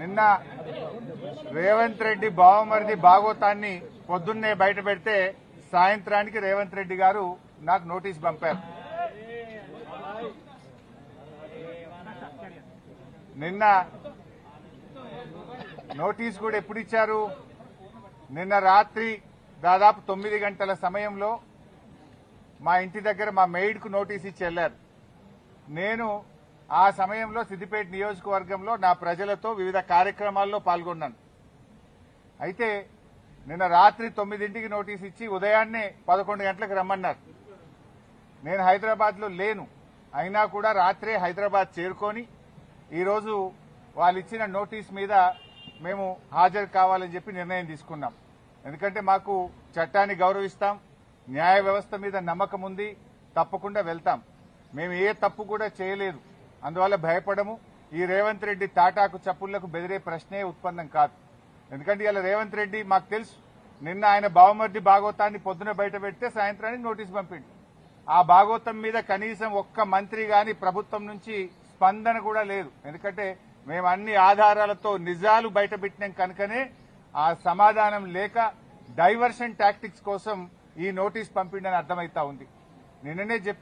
నిన్న రేవంత్ రెడ్డి బావమరిది భాగోతాన్ని పొద్దున్నే బయట పెడితే సాయంత్రానికి రేవంత్ రెడ్డి గారు నాకు నోటీస్ పంపారు. నిన్న నోటీస్ కూడా ఎప్పుడు ఇచ్చారు? నిన్న రాత్రి దాదాపు 9 గంటల సమయంలో మా ఇంటి దగ్గర మా మెయిడ్కు నోటీస్ ఇచ్చి వెళ్లారు. నేను ఆ సమయంలో సిద్దిపేట నియోజకవర్గంలో నా ప్రజలతో వివిధ కార్యక్రమాల్లో పాల్గొన్నాను. అయితే నిన్న రాత్రి 9ంటికి నోటీస్ ఇచ్చి ఉదయాన్నే 11 గంటలకు రమ్మన్నారు. నేను హైదరాబాద్లో లేను. అయినా కూడా రాత్రే హైదరాబాద్ చేరుకొని ఈరోజు వాళ్ళు ఇచ్చిన నోటీస్ మీద మేము హాజరు కావాలని చెప్పి నిర్ణయం తీసుకున్నాం. ఎందుకంటే మాకు చట్టాన్ని గౌరవిస్తాం, న్యాయ వ్యవస్థ మీద నమ్మకం ఉంది, తప్పకుండా వెళ్తాం. మేము ఏ తప్పు కూడా చేయలేదు, అందువల్ల భయపడము. ఈ రేవంత్ రెడ్డి తాటాకు చప్పుళ్లకు బెదిరే ప్రశ్నే ఉత్పన్నం కాదు. ఎందుకంటే ఇలా రేవంత్ రెడ్డి మాకు తెలుసు, నిన్న ఆయన బావమర్ది భాగవతాన్ని పొద్దున బయట పెడితే సాయంత్రానికి నోటీస్ పంపిండు. ఆ భాగవతం మీద కనీసం ఒక్క మంత్రి గాని ప్రభుత్వం నుంచి స్పందన కూడా లేదు. ఎందుకంటే మేము అన్ని ఆధారాలతో నిజాలు బయట పెట్టినాం కనుకనే ఆ సమాధానం లేక డైవర్షన్ టాక్టిక్స్ కోసం ఈ నోటీస్ పంపిండని అర్థమైతా ఉంది. నిన్ననే చెప్పి